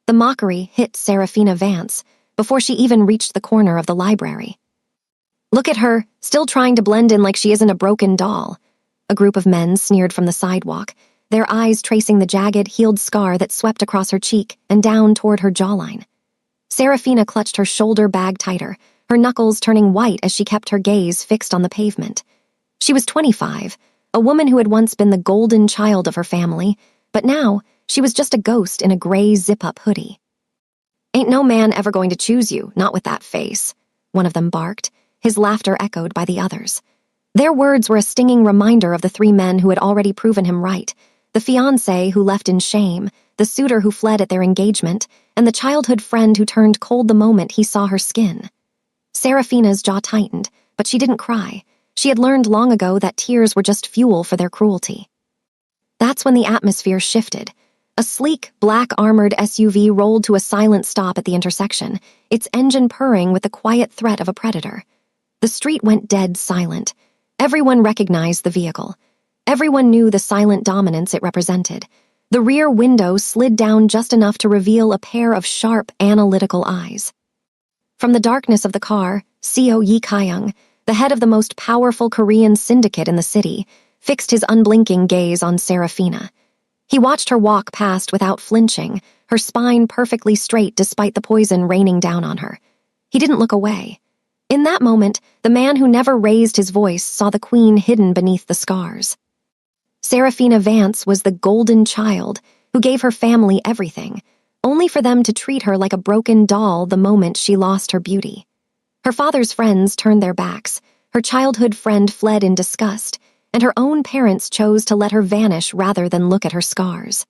The mockery hit Serafina Vance before she even reached the corner of the library. "Look at her, still trying to blend in like she isn't a broken doll." A group of men sneered from the sidewalk, their eyes tracing the jagged, healed scar that swept across her cheek and down toward her jawline. Serafina clutched her shoulder bag tighter, her knuckles turning white as she kept her gaze fixed on the pavement. She was 25, a woman who had once been the golden child of her family, but now she was just a ghost in a gray zip-up hoodie. "Ain't no man ever going to choose you, not with that face," one of them barked, his laughter echoed by the others. Their words were a stinging reminder of the three men who had already proven him right: the fiancé who left in shame, the suitor who fled at their engagement, and the childhood friend who turned cold the moment he saw her skin. Serafina's jaw tightened, but she didn't cry. She had learned long ago that tears were just fuel for their cruelty. That's when the atmosphere shifted. A sleek, black-armored SUV rolled to a silent stop at the intersection, its engine purring with the quiet threat of a predator. The street went dead silent. Everyone recognized the vehicle. Everyone knew the silent dominance it represented. The rear window slid down just enough to reveal a pair of sharp, analytical eyes. From the darkness of the car, Seo Yi Kyung, the head of the most powerful Korean syndicate in the city, fixed his unblinking gaze on Serafina. He watched her walk past without flinching, her spine perfectly straight despite the poison raining down on her. He didn't look away. In that moment, the man who never raised his voice saw the queen hidden beneath the scars. Serafina Vance was the golden child who gave her family everything, only for them to treat her like a broken doll the moment she lost her beauty. Her father's friends turned their backs, her childhood friend fled in disgust, and her own parents chose to let her vanish rather than look at her scars.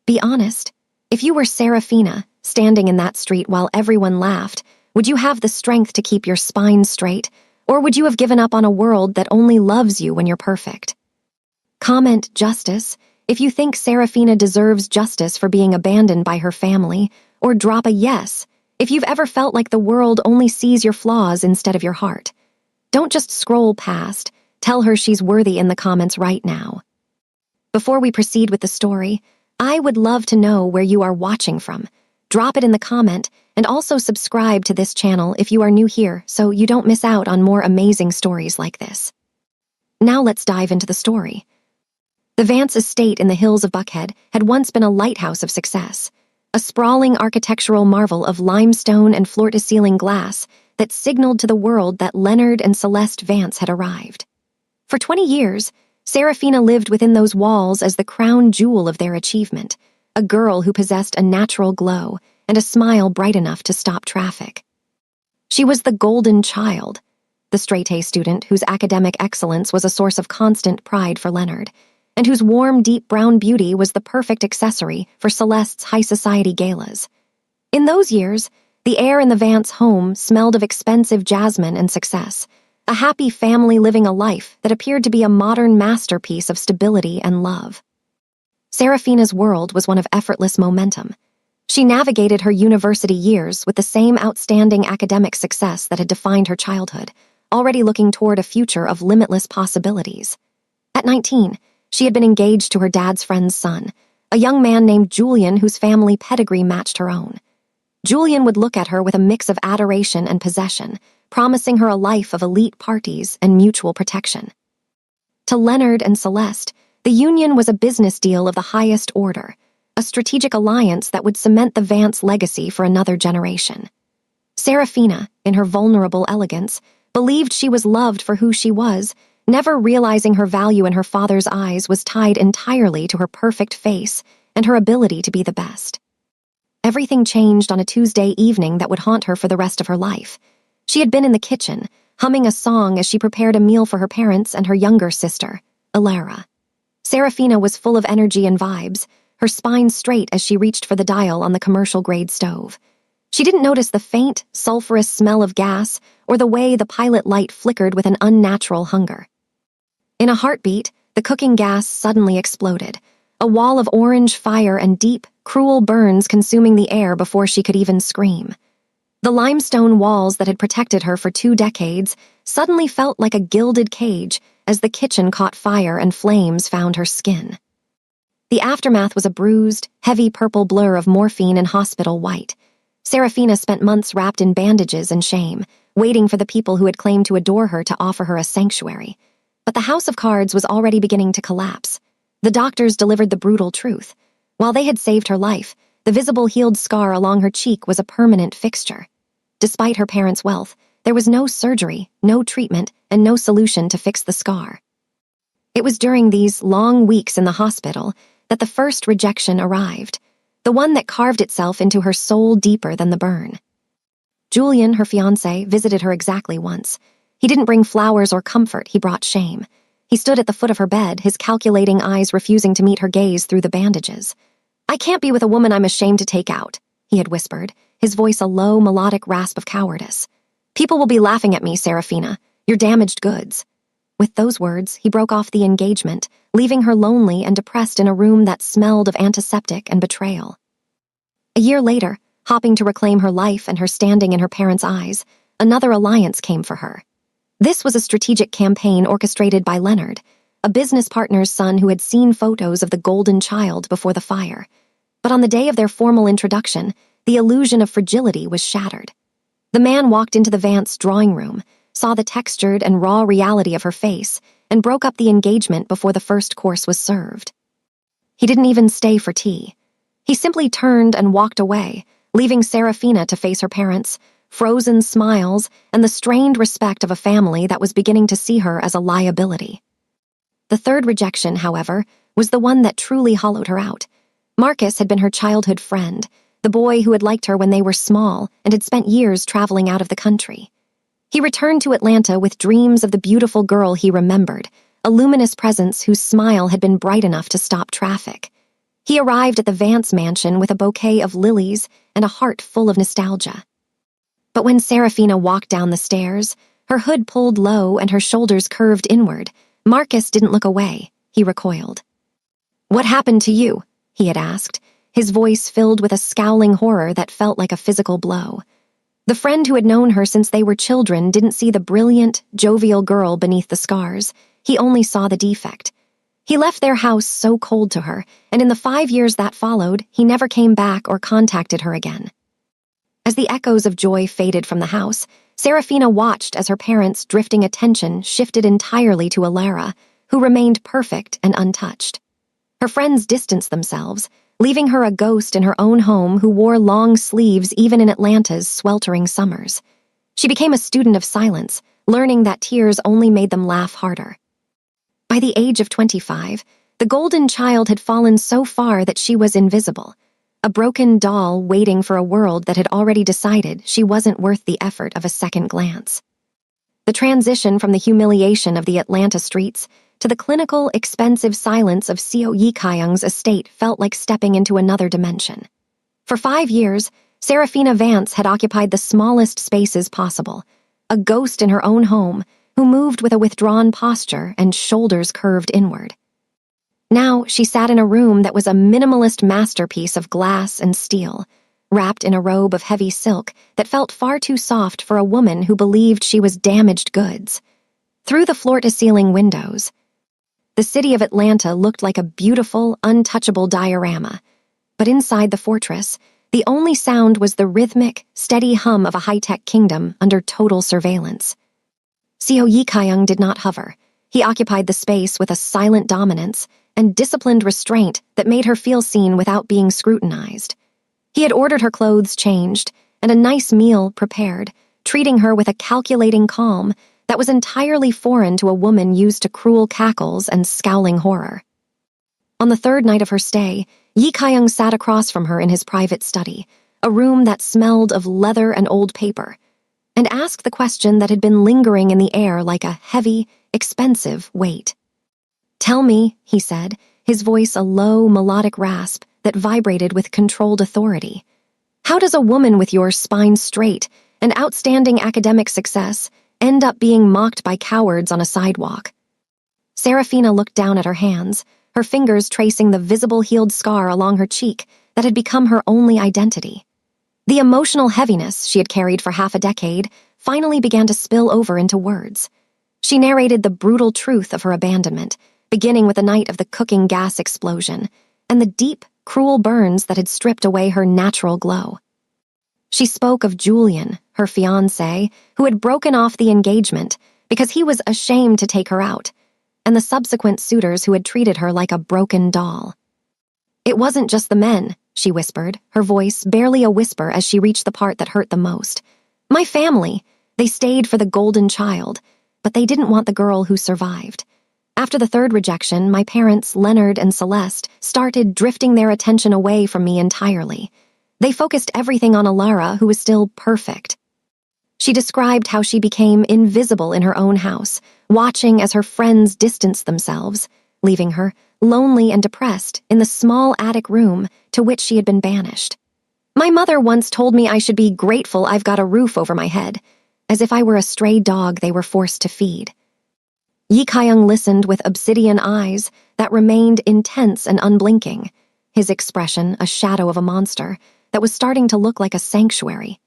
Be honest, if you were Serafina, standing in that street while everyone laughed, would you have the strength to keep your spine straight, or would you have given up on a world that only loves you when you're perfect? Comment justice if you think Serafina deserves justice for being abandoned by her family, or drop a yes if you've ever felt like the world only sees your flaws instead of your heart. Don't just scroll past. Tell her she's worthy in the comments right now. Before we proceed with the story, I would love to know where you are watching from. Drop it in the comment, and also subscribe to this channel if you are new here so you don't miss out on more amazing stories like this. Now let's dive into the story. The Vance estate in the hills of Buckhead had once been a lighthouse of success, a sprawling architectural marvel of limestone and floor-to-ceiling glass that signaled to the world that Leonard and Celeste Vance had arrived. For 20 years, Serafina lived within those walls as the crown jewel of their achievement, a girl who possessed a natural glow and a smile bright enough to stop traffic. She was the golden child, the straight-A student whose academic excellence was a source of constant pride for Leonard, and whose warm, deep brown beauty was the perfect accessory for Celeste's high society galas. In those years, the air in the Vance home smelled of expensive jasmine and success, a happy family living a life that appeared to be a modern masterpiece of stability and love. Serafina's world was one of effortless momentum. She navigated her university years with the same outstanding academic success that had defined her childhood, already looking toward a future of limitless possibilities. At 19, she had been engaged to her dad's friend's son, a young man named Julian whose family pedigree matched her own. Julian would look at her with a mix of adoration and possession, promising her a life of elite parties and mutual protection. To Leonard and Celeste, the union was a business deal of the highest order, a strategic alliance that would cement the Vance legacy for another generation. Serafina, in her vulnerable elegance, believed she was loved for who she was, never realizing her value in her father's eyes was tied entirely to her perfect face and her ability to be the best. Everything changed on a Tuesday evening that would haunt her for the rest of her life. She had been in the kitchen, humming a song as she prepared a meal for her parents and her younger sister, Alara. Serafina was full of energy and vibes, her spine straight as she reached for the dial on the commercial-grade stove. She didn't notice the faint, sulfurous smell of gas or the way the pilot light flickered with an unnatural hunger. In a heartbeat, the cooking gas suddenly exploded, a wall of orange fire and deep, cruel burns consuming the air before she could even scream. The limestone walls that had protected her for 2 decades suddenly felt like a gilded cage as the kitchen caught fire and flames found her skin. The aftermath was a bruised, heavy purple blur of morphine and hospital white. Serafina spent months wrapped in bandages and shame, waiting for the people who had claimed to adore her to offer her a sanctuary. But the house of cards was already beginning to collapse. The doctors delivered the brutal truth. While they had saved her life, the visible healed scar along her cheek was a permanent fixture. Despite her parents' wealth, there was no surgery, no treatment, and no solution to fix the scar. It was during these long weeks in the hospital that the first rejection arrived, the one that carved itself into her soul deeper than the burn. Julian, her fiancé, visited her exactly once. He didn't bring flowers or comfort, he brought shame. He stood at the foot of her bed, his calculating eyes refusing to meet her gaze through the bandages. "I can't be with a woman I'm ashamed to take out," he had whispered, his voice a low, melodic rasp of cowardice. "People will be laughing at me, Serafina. You're damaged goods." With those words, he broke off the engagement, leaving her lonely and depressed in a room that smelled of antiseptic and betrayal. A year later, hopping to reclaim her life and her standing in her parents' eyes, another alliance came for her. This was a strategic campaign orchestrated by Leonard, a business partner's son who had seen photos of the golden child before the fire. But on the day of their formal introduction, the illusion of fragility was shattered. The man walked into the Vance drawing room, saw the textured and raw reality of her face, and broke up the engagement before the first course was served. He didn't even stay for tea. He simply turned and walked away, leaving Serafina to face her parents, frozen smiles, and the strained respect of a family that was beginning to see her as a liability. The third rejection, however, was the one that truly hollowed her out. Marcus had been her childhood friend, the boy who had liked her when they were small and had spent years traveling out of the country. He returned to Atlanta with dreams of the beautiful girl he remembered, a luminous presence whose smile had been bright enough to stop traffic. He arrived at the Vance mansion with a bouquet of lilies and a heart full of nostalgia. But when Serafina walked down the stairs, her hood pulled low and her shoulders curved inward, Marcus didn't look away. He recoiled. "What happened to you?" he had asked, his voice filled with a scowling horror that felt like a physical blow. The friend who had known her since they were children didn't see the brilliant, jovial girl beneath the scars. He only saw the defect. He left their house so cold to her, and in the 5 years that followed, he never came back or contacted her again. As the echoes of joy faded from the house, Serafina watched as her parents' drifting attention shifted entirely to Alara, who remained perfect and untouched. Her friends distanced themselves, leaving her a ghost in her own home who wore long sleeves even in Atlanta's sweltering summers. She became a student of silence, learning that tears only made them laugh harder. By the age of 25, the golden child had fallen so far that she was invisible, a broken doll waiting for a world that had already decided she wasn't worth the effort of a second glance. The transition from the humiliation of the Atlanta streets to the clinical, expensive silence of Seo Yikayung's estate felt like stepping into another dimension. For 5 years, Serafina Vance had occupied the smallest spaces possible, a ghost in her own home who moved with a withdrawn posture and shoulders curved inward. Now she sat in a room that was a minimalist masterpiece of glass and steel, wrapped in a robe of heavy silk that felt far too soft for a woman who believed she was damaged goods. Through the floor-to-ceiling windows, the city of Atlanta looked like a beautiful, untouchable diorama. But inside the fortress, the only sound was the rhythmic, steady hum of a high-tech kingdom under total surveillance. Seo Yikayung did not hover. He occupied the space with a silent dominance and disciplined restraint that made her feel seen without being scrutinized. He had ordered her clothes changed and a nice meal prepared, treating her with a calculating calm that was entirely foreign to a woman used to cruel cackles and scowling horror. On the third night of her stay, Yikayung sat across from her in his private study, a room that smelled of leather and old paper, and asked the question that had been lingering in the air like a heavy, expensive weight. "Tell me," he said, his voice a low, melodic rasp that vibrated with controlled authority. "How does a woman with your spine straight and outstanding academic success end up being mocked by cowards on a sidewalk?" Serafina looked down at her hands, her fingers tracing the visible healed scar along her cheek that had become her only identity. The emotional heaviness she had carried for half a decade finally began to spill over into words. She narrated the brutal truth of her abandonment, beginning with the night of the cooking gas explosion, and the deep, cruel burns that had stripped away her natural glow. She spoke of Julian, her fiancé, who had broken off the engagement because he was ashamed to take her out, and the subsequent suitors who had treated her like a broken doll. It wasn't just the men, she whispered, her voice barely a whisper as she reached the part that hurt the most. My family, they stayed for the golden child, but they didn't want the girl who survived. After the third rejection, my parents, Leonard and Celeste, started drifting their attention away from me entirely. They focused everything on Alara, who was still perfect. She described how she became invisible in her own house, watching as her friends distanced themselves, leaving her, lonely and depressed, in the small attic room to which she had been banished. My mother once told me I should be grateful I've got a roof over my head, as if I were a stray dog they were forced to feed. Yi Kyung listened with obsidian eyes that remained intense and unblinking, his expression a shadow of a monster that was starting to look like a sanctuary.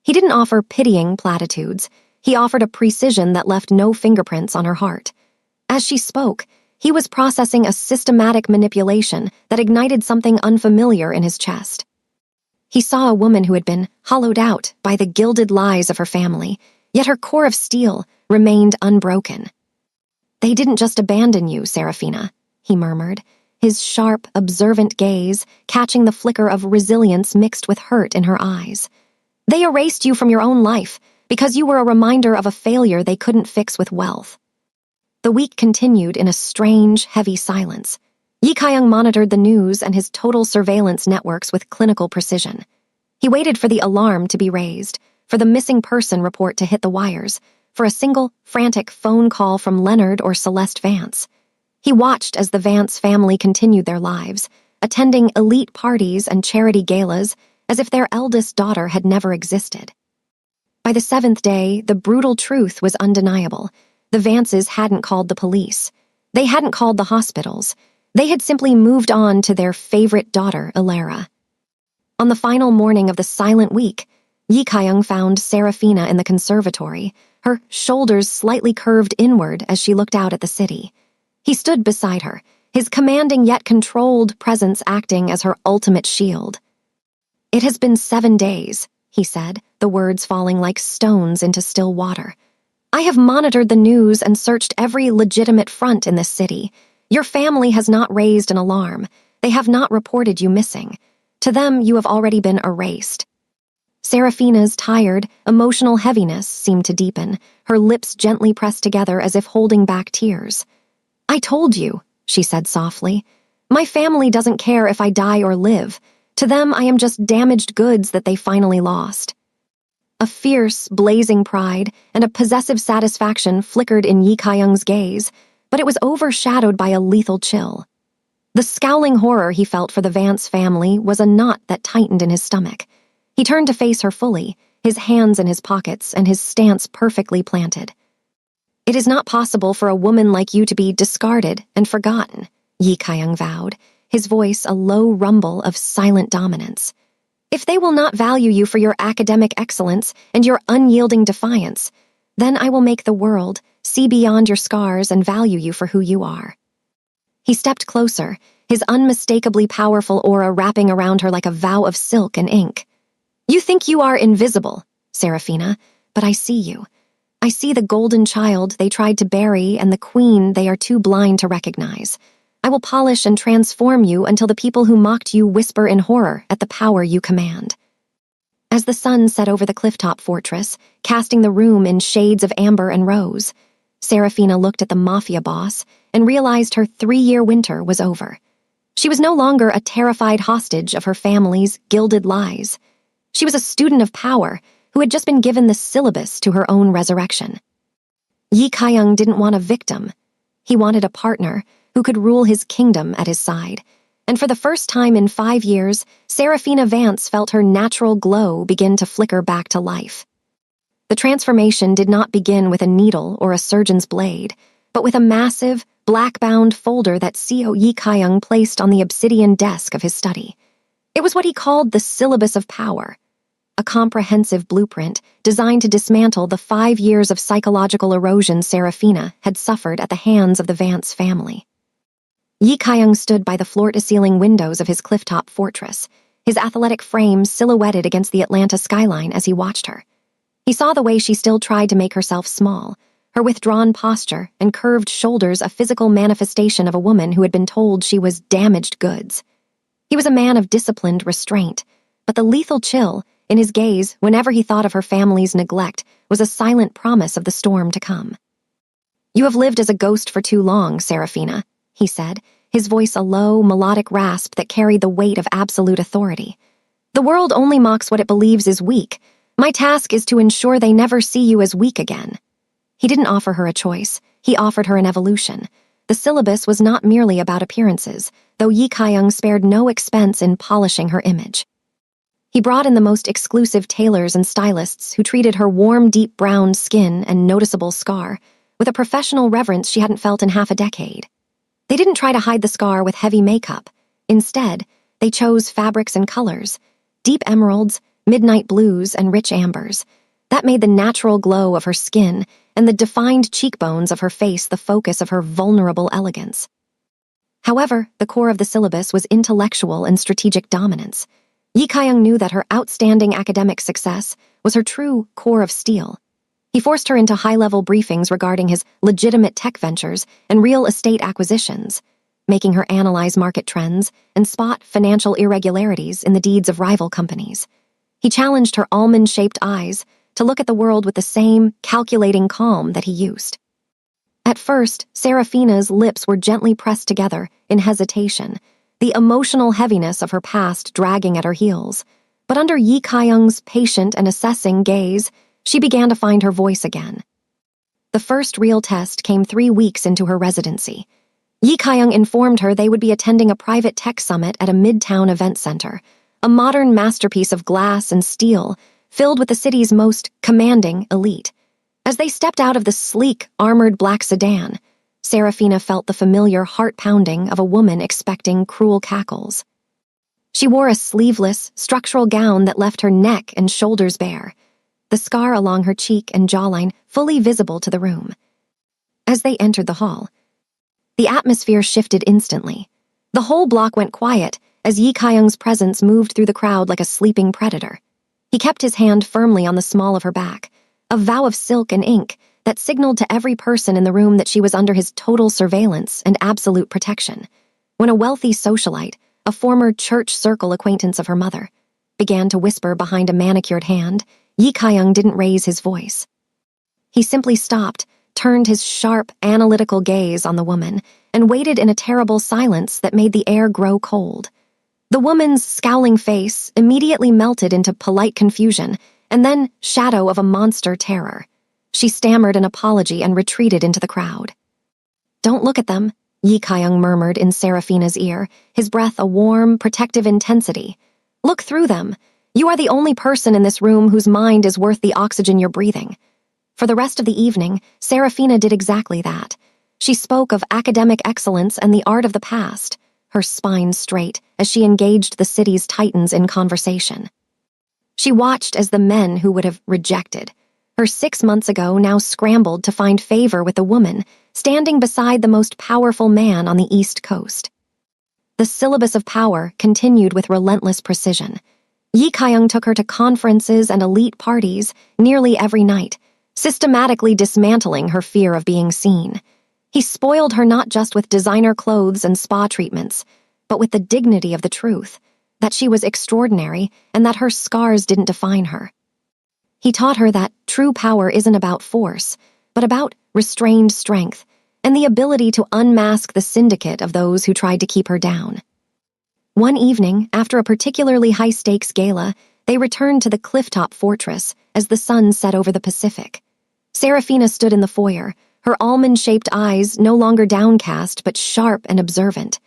He didn't offer pitying platitudes. He offered a precision that left no fingerprints on her heart. As she spoke, he was processing a systematic manipulation that ignited something unfamiliar in his chest. He saw a woman who had been hollowed out by the gilded lies of her family, yet her core of steel remained unbroken. They didn't just abandon you, Serafina, he murmured, his sharp, observant gaze catching the flicker of resilience mixed with hurt in her eyes. They erased you from your own life because you were a reminder of a failure they couldn't fix with wealth. The week continued in a strange, heavy silence. Yi Kyung monitored the news and his total surveillance networks with clinical precision. He waited for the alarm to be raised, for the missing person report to hit the wires, for a single, frantic phone call from Leonard or Celeste Vance. He watched as the Vance family continued their lives, attending elite parties and charity galas as if their eldest daughter had never existed. By the seventh day, the brutal truth was undeniable. The Vances hadn't called the police. They hadn't called the hospitals. They had simply moved on to their favorite daughter, Alara. On the final morning of the silent week, Yi Kyung found Serafina in the conservatory, her shoulders slightly curved inward as she looked out at the city. He stood beside her, his commanding yet controlled presence acting as her ultimate shield. It has been 7 days, he said, the words falling like stones into still water. I have monitored the news and searched every legitimate front in this city. Your family has not raised an alarm. They have not reported you missing. To them, you have already been erased. Serafina's tired, emotional heaviness seemed to deepen, her lips gently pressed together as if holding back tears. I told you, she said softly. My family doesn't care if I die or live. To them, I am just damaged goods that they finally lost. A fierce, blazing pride and a possessive satisfaction flickered in Yi Kyung's gaze, but it was overshadowed by a lethal chill. The scowling horror he felt for the Vance family was a knot that tightened in his stomach. He turned to face her fully, his hands in his pockets and his stance perfectly planted. It is not possible for a woman like you to be discarded and forgotten, Yi Kyung vowed, his voice a low rumble of silent dominance. If they will not value you for your academic excellence and your unyielding defiance, then I will make the world see beyond your scars and value you for who you are. He stepped closer, his unmistakably powerful aura wrapping around her like a vow of silk and ink. You think you are invisible, Serafina, but I see you. I see the golden child they tried to bury and the queen they are too blind to recognize. I will polish and transform you until the people who mocked you whisper in horror at the power you command. As the sun set over the clifftop fortress, casting the room in shades of amber and rose, Serafina looked at the Mafia boss and realized her 3-year winter was over. She was no longer a terrified hostage of her family's gilded lies. She was a student of power who had just been given the syllabus to her own resurrection. Yi Kyung didn't want a victim. He wanted a partner who could rule his kingdom at his side. And for the first time in 5 years, Serafina Vance felt her natural glow begin to flicker back to life. The transformation did not begin with a needle or a surgeon's blade, but with a massive, black-bound folder that CO Yi Kyung placed on the obsidian desk of his study. It was what he called the Syllabus of Power, a comprehensive blueprint designed to dismantle the 5 years of psychological erosion Serafina had suffered at the hands of the Vance family. Yi Kyung stood by the floor-to-ceiling windows of his clifftop fortress, his athletic frame silhouetted against the Atlanta skyline as he watched her. He saw the way she still tried to make herself small, her withdrawn posture and curved shoulders a physical manifestation of a woman who had been told she was damaged goods. He was a man of disciplined restraint, but the lethal chill in his gaze whenever he thought of her family's neglect was a silent promise of the storm to come. "You have lived as a ghost for too long, Serafina," he said, his voice a low, melodic rasp that carried the weight of absolute authority. "The world only mocks what it believes is weak. My task is to ensure they never see you as weak again." He didn't offer her a choice. He offered her an evolution. The syllabus was not merely about appearances, though Yi Kyung spared no expense in polishing her image. He brought in the most exclusive tailors and stylists who treated her warm, deep brown skin and noticeable scar with a professional reverence she hadn't felt in half a decade. They didn't try to hide the scar with heavy makeup. Instead, they chose fabrics and colors, deep emeralds, midnight blues, and rich ambers. That made the natural glow of her skin and the defined cheekbones of her face the focus of her vulnerable elegance. However, the core of the syllabus was intellectual and strategic dominance. Yi Kyung knew that her outstanding academic success was her true core of steel. He forced her into high-level briefings regarding his legitimate tech ventures and real estate acquisitions, making her analyze market trends and spot financial irregularities in the deeds of rival companies. He challenged her almond-shaped eyes to look at the world with the same calculating calm that he used. At first, Serafina's lips were gently pressed together in hesitation, the emotional heaviness of her past dragging at her heels. But under Yi Kyung's patient and assessing gaze, she began to find her voice again. The first real test came 3 weeks into her residency. Yi Kyung informed her they would be attending a private tech summit at a midtown event center, a modern masterpiece of glass and steel filled with the city's most commanding elite. As they stepped out of the sleek, armored black sedan, Serafina felt the familiar heart-pounding of a woman expecting cruel cackles. She wore a sleeveless, structural gown that left her neck and shoulders bare, the scar along her cheek and jawline fully visible to the room. As they entered the hall, the atmosphere shifted instantly. The whole block went quiet as Yi Kyung's presence moved through the crowd like a sleeping predator. He kept his hand firmly on the small of her back, a vow of silk and ink that signaled to every person in the room that she was under his total surveillance and absolute protection. When a wealthy socialite, a former church circle acquaintance of her mother, began to whisper behind a manicured hand, Yi Kyung didn't raise his voice. He simply stopped, turned his sharp, analytical gaze on the woman, and waited in a terrible silence that made the air grow cold. The woman's scowling face immediately melted into polite confusion, and then shadow of a monster terror. She stammered an apology and retreated into the crowd. "Don't look at them," Yi Kyung murmured in Serafina's ear, his breath a warm, protective intensity. "Look through them. You are the only person in this room whose mind is worth the oxygen you're breathing." For the rest of the evening, Serafina did exactly that. She spoke of academic excellence and the art of the past, her spine straight as she engaged the city's titans in conversation. She watched as the men who would have rejected her 6 months ago now scrambled to find favor with the woman standing beside the most powerful man on the East Coast. The syllabus of power continued with relentless precision. Yi Kyung took her to conferences and elite parties nearly every night, systematically dismantling her fear of being seen. He spoiled her not just with designer clothes and spa treatments, but with the dignity of the truth, that she was extraordinary and that her scars didn't define her. He taught her that true power isn't about force, but about restrained strength and the ability to unmask the syndicate of those who tried to keep her down. One evening, after a particularly high-stakes gala, they returned to the clifftop fortress as the sun set over the Pacific. Serafina stood in the foyer, her almond-shaped eyes no longer downcast but sharp and observant.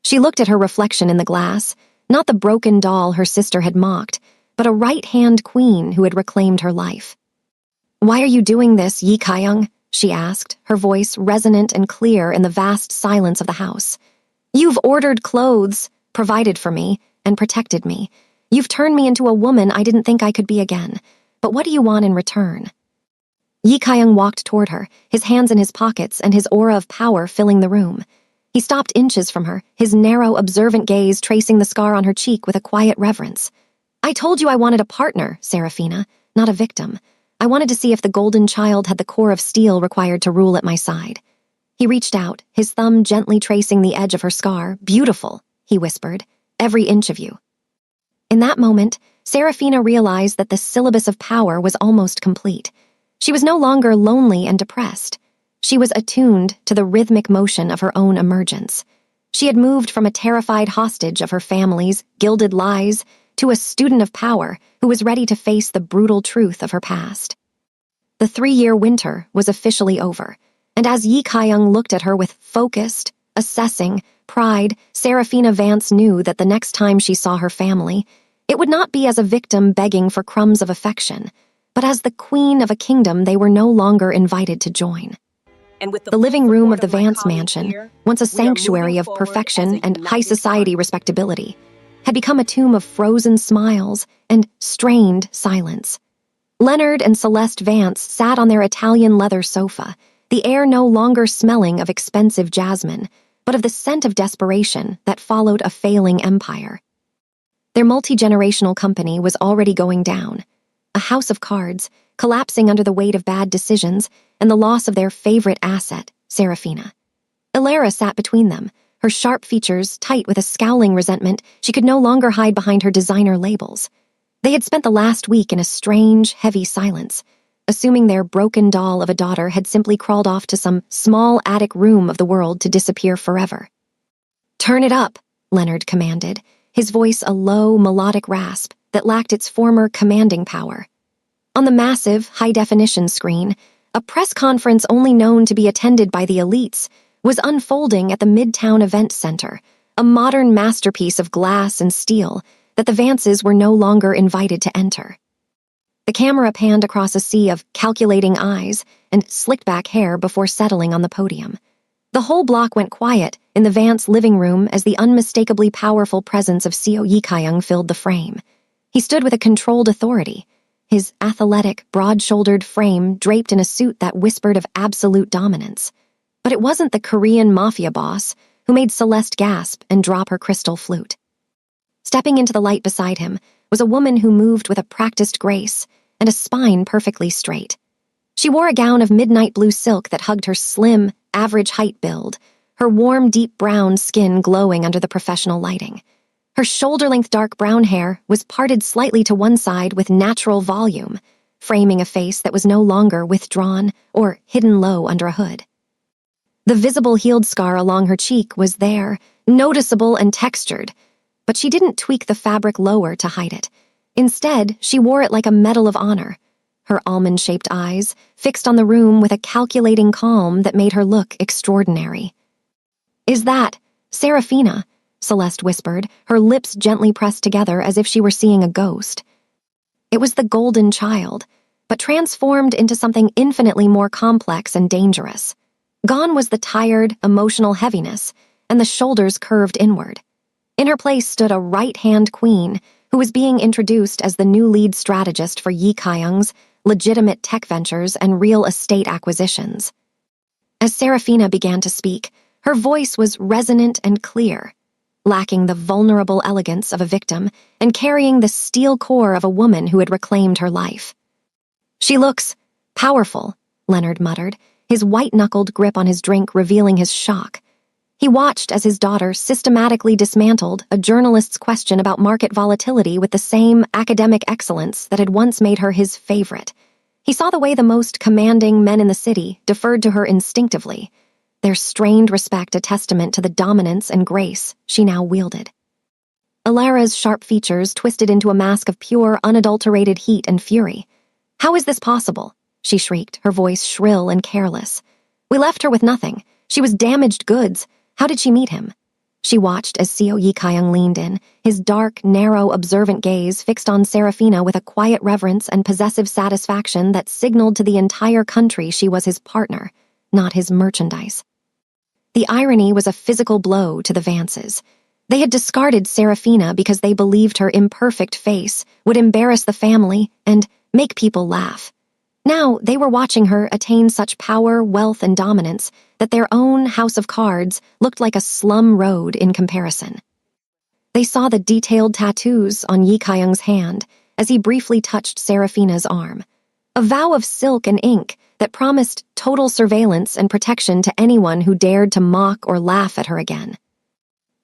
She looked at her reflection in the glass, not the broken doll her sister had mocked, but a right-hand queen who had reclaimed her life. "Why are you doing this, Yi Kyung?" she asked, her voice resonant and clear in the vast silence of the house. "You've ordered clothes, provided for me, and protected me. You've turned me into a woman I didn't think I could be again. But what do you want in return?" Yi Kyung walked toward her, his hands in his pockets and his aura of power filling the room. He stopped inches from her, his narrow, observant gaze tracing the scar on her cheek with a quiet reverence. "I told you I wanted a partner, Serafina, not a victim. I wanted to see if the golden child had the core of steel required to rule at my side." He reached out, his thumb gently tracing the edge of her scar. "Beautiful," he whispered, "every inch of you." In that moment, Serafina realized that the syllabus of power was almost complete. She was no longer lonely and depressed. She was attuned to the rhythmic motion of her own emergence. She had moved from a terrified hostage of her family's gilded lies to a student of power who was ready to face the brutal truth of her past. The 3-year winter was officially over, and as Yi Kaiyang looked at her with focused, assessing pride, Serafina Vance knew that the next time she saw her family, it would not be as a victim begging for crumbs of affection, but as the queen of a kingdom they were no longer invited to join. The living room of the Vance mansion, once a sanctuary of perfection and high society respectability, had become a tomb of frozen smiles and strained silence. Leonard and Celeste Vance sat on their Italian leather sofa, the air no longer smelling of expensive jasmine, but of the scent of desperation that followed a failing empire. Their multi-generational company was already going down, a house of cards, collapsing under the weight of bad decisions and the loss of their favorite asset, Serafina. Ilara sat between them, her sharp features tight with a scowling resentment she could no longer hide behind her designer labels. They had spent the last week in a strange, heavy silence, assuming their broken doll of a daughter had simply crawled off to some small attic room of the world to disappear forever. "Turn it up," Leonard commanded, his voice a low, melodic rasp that lacked its former commanding power. On the massive, high-definition screen, a press conference only known to be attended by the elites was unfolding at the Midtown Event Center, a modern masterpiece of glass and steel that the Vances were no longer invited to enter. The camera panned across a sea of calculating eyes and slicked-back hair before settling on the podium. The whole block went quiet in the Vance living room as the unmistakably powerful presence of Seo Yi Kaiyang filled the frame. He stood with a controlled authority, his athletic, broad-shouldered frame draped in a suit that whispered of absolute dominance. But it wasn't the Korean Mafia boss who made Celeste gasp and drop her crystal flute. Stepping into the light beside him was a woman who moved with a practiced grace and a spine perfectly straight. She wore a gown of midnight blue silk that hugged her slim, average-height build, her warm, deep brown skin glowing under the professional lighting. Her shoulder-length dark brown hair was parted slightly to one side with natural volume, framing a face that was no longer withdrawn or hidden low under a hood. The visible healed scar along her cheek was there, noticeable and textured, but she didn't tweak the fabric lower to hide it. Instead, she wore it like a medal of honor, her almond-shaped eyes fixed on the room with a calculating calm that made her look extraordinary. "Is that Serafina?" Celeste whispered, her lips gently pressed together as if she were seeing a ghost. It was the golden child, but transformed into something infinitely more complex and dangerous. Gone was the tired, emotional heaviness, and the shoulders curved inward. In her place stood a right-hand queen who was being introduced as the new lead strategist for Yi Kaiyang's legitimate tech ventures and real estate acquisitions. As Serafina began to speak, her voice was resonant and clear, lacking the vulnerable elegance of a victim and carrying the steel core of a woman who had reclaimed her life. "She looks powerful," Leonard muttered, his white-knuckled grip on his drink revealing his shock. He watched as his daughter systematically dismantled a journalist's question about market volatility with the same academic excellence that had once made her his favorite. He saw the way the most commanding men in the city deferred to her instinctively, their strained respect a testament to the dominance and grace she now wielded. Ilara's sharp features twisted into a mask of pure, unadulterated heat and fury. "How is this possible?" she shrieked, her voice shrill and careless. "We left her with nothing. She was damaged goods. How did she meet him?" She watched as Seo Yi Kaiyang leaned in, his dark, narrow, observant gaze fixed on Serafina with a quiet reverence and possessive satisfaction that signaled to the entire country she was his partner, not his merchandise. The irony was a physical blow to the Vances. They had discarded Serafina because they believed her imperfect face would embarrass the family and make people laugh. Now they were watching her attain such power, wealth, and dominance that their own house of cards looked like a slum road in comparison. They saw the detailed tattoos on Yi Kaiyung's hand as he briefly touched Serafina's arm, a vow of silk and ink that promised total surveillance and protection to anyone who dared to mock or laugh at her again.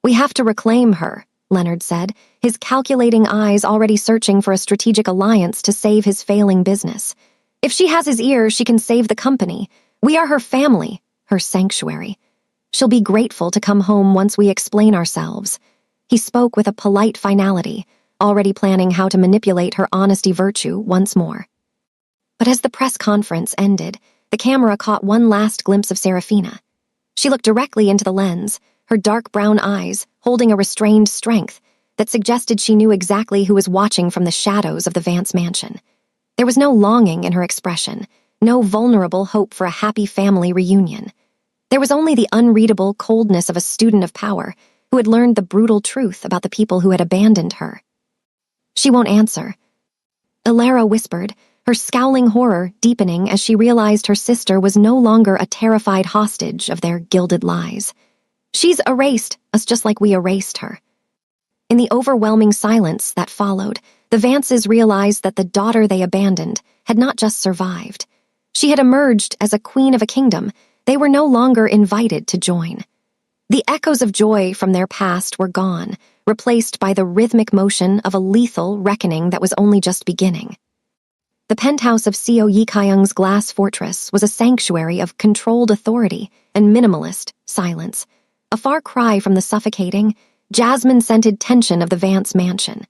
"We have to reclaim her," Leonard said, his calculating eyes already searching for a strategic alliance to save his failing business. "If she has his ear, she can save the company. We are her family, her sanctuary. She'll be grateful to come home once we explain ourselves." He spoke with a polite finality, already planning how to manipulate her honesty virtue once more. But as the press conference ended, the camera caught one last glimpse of Serafina. She looked directly into the lens, her dark brown eyes holding a restrained strength that suggested she knew exactly who was watching from the shadows of the Vance mansion. There was no longing in her expression, no vulnerable hope for a happy family reunion. There was only the unreadable coldness of a student of power who had learned the brutal truth about the people who had abandoned her. "She won't answer," Elara whispered, her scowling horror deepening as she realized her sister was no longer a terrified hostage of their gilded lies. "She's erased us just like we erased her." In the overwhelming silence that followed, the Vances realized that the daughter they abandoned had not just survived. She had emerged as a queen of a kingdom they were no longer invited to join. The echoes of joy from their past were gone, replaced by the rhythmic motion of a lethal reckoning that was only just beginning. The penthouse of Co Yi Kaiyung's glass fortress was a sanctuary of controlled authority and minimalist silence, a far cry from the suffocating, jasmine-scented tension of the Vance mansion.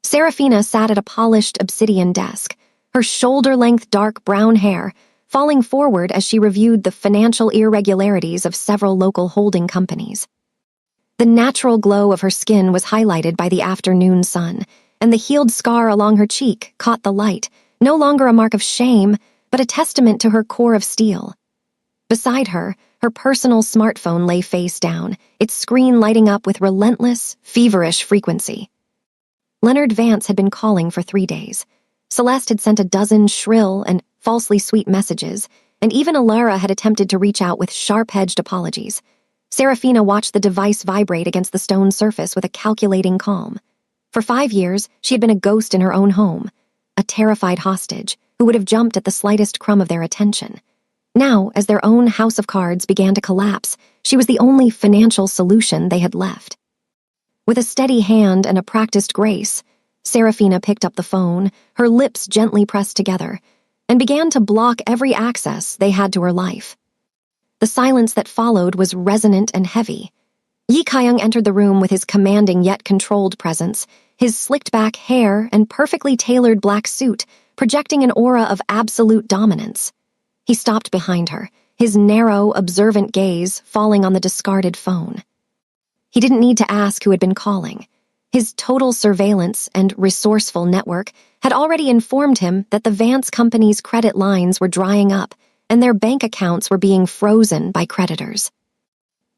Serafina sat at a polished obsidian desk, her shoulder-length dark brown hair falling forward as she reviewed the financial irregularities of several local holding companies. The natural glow of her skin was highlighted by the afternoon sun, and the healed scar along her cheek caught the light, no longer a mark of shame, but a testament to her core of steel. Beside her, her personal smartphone lay face down, its screen lighting up with relentless, feverish frequency. Leonard Vance had been calling for 3 days. Celeste had sent a dozen shrill and falsely sweet messages, and even Elara had attempted to reach out with sharp-edged apologies. Serafina watched the device vibrate against the stone surface with a calculating calm. For 5 years, she had been a ghost in her own home, a terrified hostage who would have jumped at the slightest crumb of their attention. Now, as their own house of cards began to collapse, she was the only financial solution they had left. With a steady hand and a practiced grace, Serafina picked up the phone, her lips gently pressed together, and began to block every access they had to her life. The silence that followed was resonant and heavy. Yi Kaiyung entered the room with his commanding yet controlled presence, his slicked-back hair and perfectly tailored black suit projecting an aura of absolute dominance. He stopped behind her, his narrow, observant gaze falling on the discarded phone. He didn't need to ask who had been calling. His total surveillance and resourceful network had already informed him that the Vance Company's credit lines were drying up and their bank accounts were being frozen by creditors.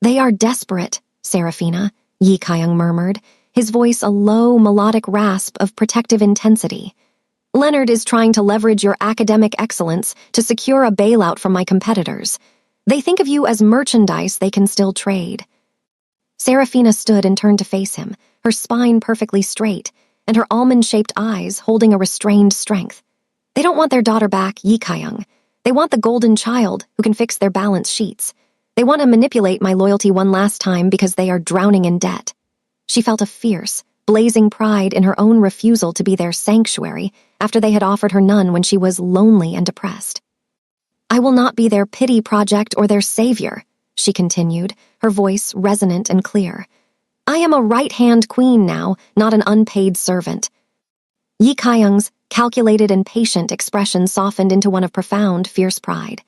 "They are desperate, Serafina," Yi Kaiyung murmured, his voice a low, melodic rasp of protective intensity. "Leonard is trying to leverage your academic excellence to secure a bailout from my competitors. They think of you as merchandise they can still trade." Serafina stood and turned to face him, her spine perfectly straight, and her almond-shaped eyes holding a restrained strength. "They don't want their daughter back, Yi Kaiyung. They want the golden child who can fix their balance sheets. They want to manipulate my loyalty one last time because they are drowning in debt." She felt a fierce, blazing pride in her own refusal to be their sanctuary after they had offered her none when she was lonely and depressed. "I will not be their pity project or their savior," she continued, her voice resonant and clear. "I am a right-hand queen now, not an unpaid servant." Yi Kaiyung's calculated and patient expression softened into one of profound, fierce pride.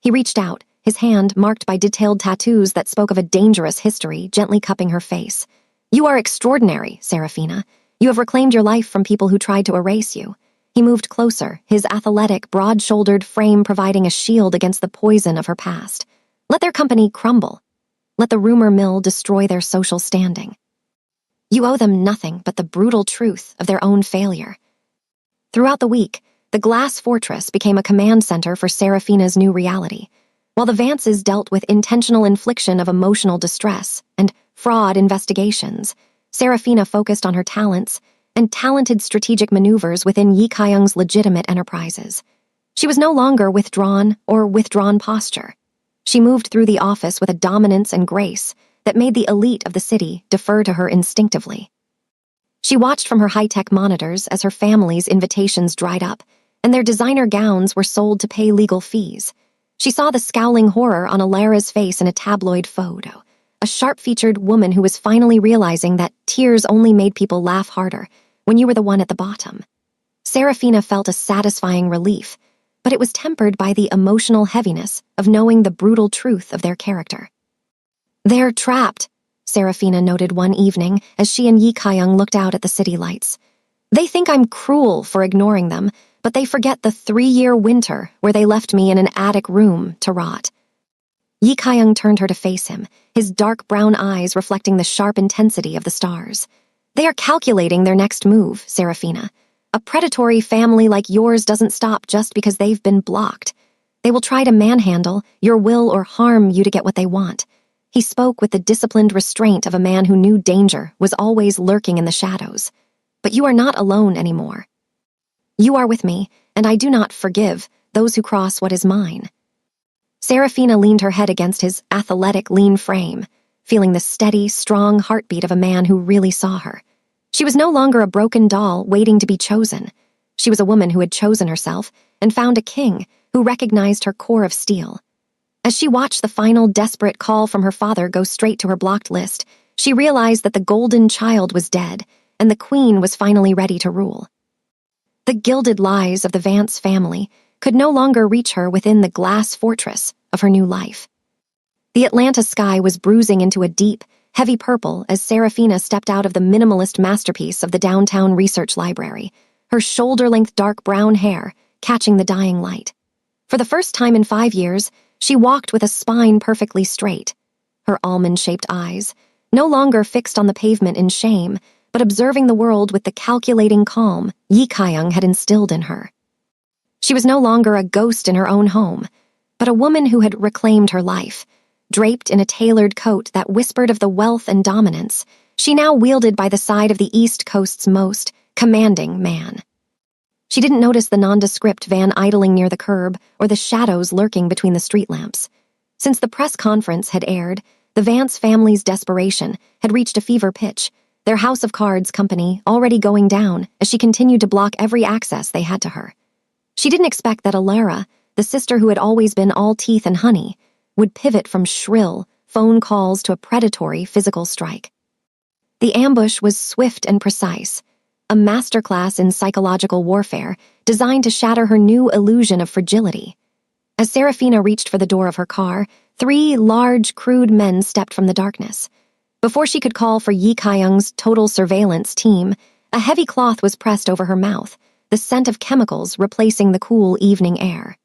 He reached out, his hand marked by detailed tattoos that spoke of a dangerous history, gently cupping her face. "You are extraordinary, Serafina. You have reclaimed your life from people who tried to erase you." He moved closer, his athletic, broad-shouldered frame providing a shield against the poison of her past. "Let their company crumble. Let the rumor mill destroy their social standing. You owe them nothing but the brutal truth of their own failure." Throughout the week, the glass fortress became a command center for Serafina's new reality. while the Vances dealt with intentional infliction of emotional distress and fraud investigations. Serafina focused on her talents and talented strategic maneuvers within Yi Kaiyung's legitimate enterprises. She was no longer withdrawn posture. She moved through the office with a dominance and grace that made the elite of the city defer to her instinctively. She watched from her high-tech monitors as her family's invitations dried up, and their designer gowns were sold to pay legal fees. She saw the scowling horror on Alara's face in a tabloid photo, a sharp-featured woman who was finally realizing that tears only made people laugh harder when you were the one at the bottom. Serafina felt a satisfying relief, but it was tempered by the emotional heaviness of knowing the brutal truth of their character. "They're trapped," Serafina noted one evening as she and Yi Kaiyung looked out at the city lights. "They think I'm cruel for ignoring them, but they forget the 3-year winter where they left me in an attic room to rot." Yi Kaiyung turned her to face him, his dark brown eyes reflecting the sharp intensity of the stars. "They are calculating their next move, Serafina. A predatory family like yours doesn't stop just because they've been blocked. They will try to manhandle your will or harm you to get what they want." He spoke with the disciplined restraint of a man who knew danger was always lurking in the shadows. "But you are not alone anymore. You are with me, and I do not forgive those who cross what is mine." Serafina leaned her head against his athletic, lean frame, feeling the steady, strong heartbeat of a man who really saw her. She was no longer a broken doll waiting to be chosen. She was a woman who had chosen herself and found a king who recognized her core of steel. As she watched the final desperate call from her father go straight to her blocked list, she realized that the golden child was dead, and the queen was finally ready to rule. The gilded lies of the Vance family could no longer reach her within the glass fortress of her new life. The Atlanta sky was bruising into a deep, heavy purple as Serafina stepped out of the minimalist masterpiece of the downtown research library, her shoulder-length dark brown hair catching the dying light. For the first time in 5 years, she walked with a spine perfectly straight, her almond-shaped eyes, no longer fixed on the pavement in shame, but observing the world with the calculating calm Yi Kaiyung had instilled in her. She was no longer a ghost in her own home, but a woman who had reclaimed her life. Draped in a tailored coat that whispered of the wealth and dominance she now wielded by the side of the East Coast's most commanding man. She didn't notice the nondescript van idling near the curb or the shadows lurking between the street lamps. Since the press conference had aired, the Vance family's desperation had reached a fever pitch, their House of Cards company already going down as she continued to block every access they had to her. She didn't expect that Alara, the sister who had always been all teeth and honey, would pivot from shrill phone calls to a predatory physical strike. The ambush was swift and precise, a masterclass in psychological warfare designed to shatter her new illusion of fragility. As Serafina reached for the door of her car, 3 large, crude men stepped from the darkness. Before she could call for Yi Kaiyung's total surveillance team, a heavy cloth was pressed over her mouth, the scent of chemicals replacing the cool evening air.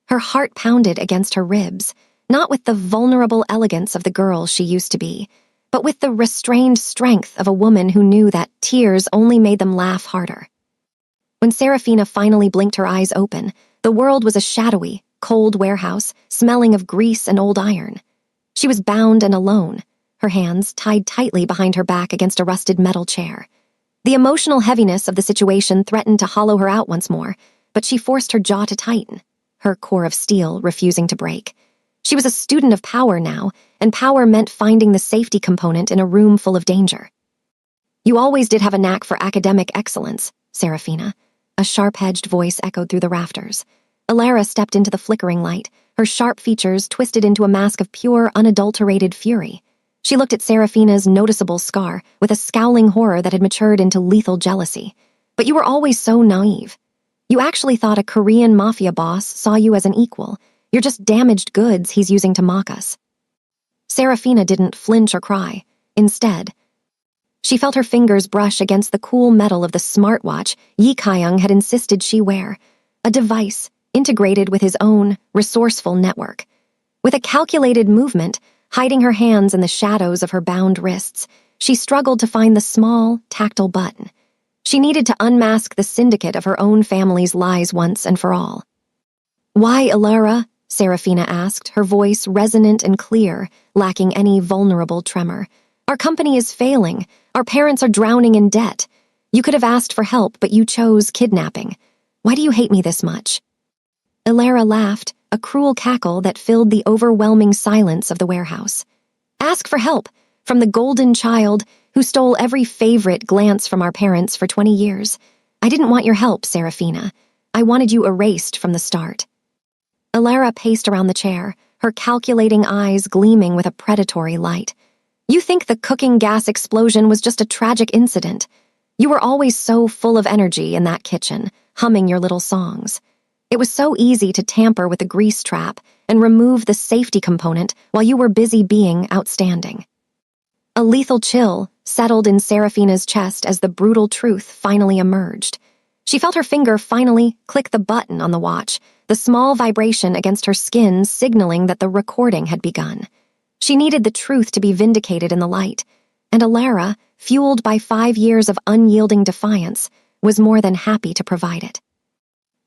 Her heart pounded against her ribs, not with the vulnerable elegance of the girl she used to be, but with the restrained strength of a woman who knew that tears only made them laugh harder. When Serafina finally blinked her eyes open, the world was a shadowy, cold warehouse smelling of grease and old iron. She was bound and alone, her hands tied tightly behind her back against a rusted metal chair. The emotional heaviness of the situation threatened to hollow her out once more, but she forced her jaw to tighten, her core of steel refusing to break. She was a student of power now, and power meant finding the safety component in a room full of danger. "You always did have a knack for academic excellence, Serafina," a sharp-edged voice echoed through the rafters. Alara stepped into the flickering light, her sharp features twisted into a mask of pure, unadulterated fury. She looked at Serafina's noticeable scar with a scowling horror that had matured into lethal jealousy. "But you were always so naive. You actually thought a Korean Mafia boss saw you as an equal. You're just damaged goods he's using to mock us." Serafina didn't flinch or cry. Instead, she felt her fingers brush against the cool metal of the smartwatch Yi Kaiyung had insisted she wear, a device integrated with his own resourceful network. With a calculated movement, hiding her hands in the shadows of her bound wrists, she struggled to find the small, tactile button. She needed to unmask the syndicate of her own family's lies once and for all. "Why, Alara?" Serafina asked, her voice resonant and clear, lacking any vulnerable tremor. Our company is failing. Our parents are drowning in debt. You could have asked for help, but you chose kidnapping. Why do you hate me this much? Ilara laughed, a cruel cackle that filled the overwhelming silence of the warehouse. Ask for help from the golden child who stole every favorite glance from our parents for 20 years. I didn't want your help, Serafina. I wanted you erased from the start. Ilara paced around the chair, her calculating eyes gleaming with a predatory light. You think the cooking gas explosion was just a tragic incident. You were always so full of energy in that kitchen, humming your little songs. It was so easy to tamper with the grease trap and remove the safety component while you were busy being outstanding. A lethal chill settled in Serafina's chest as the brutal truth finally emerged. She felt her finger finally click the button on the watch, the small vibration against her skin signaling that the recording had begun. She needed the truth to be vindicated in the light, and Ilara, fueled by 5 years of unyielding defiance, was more than happy to provide it.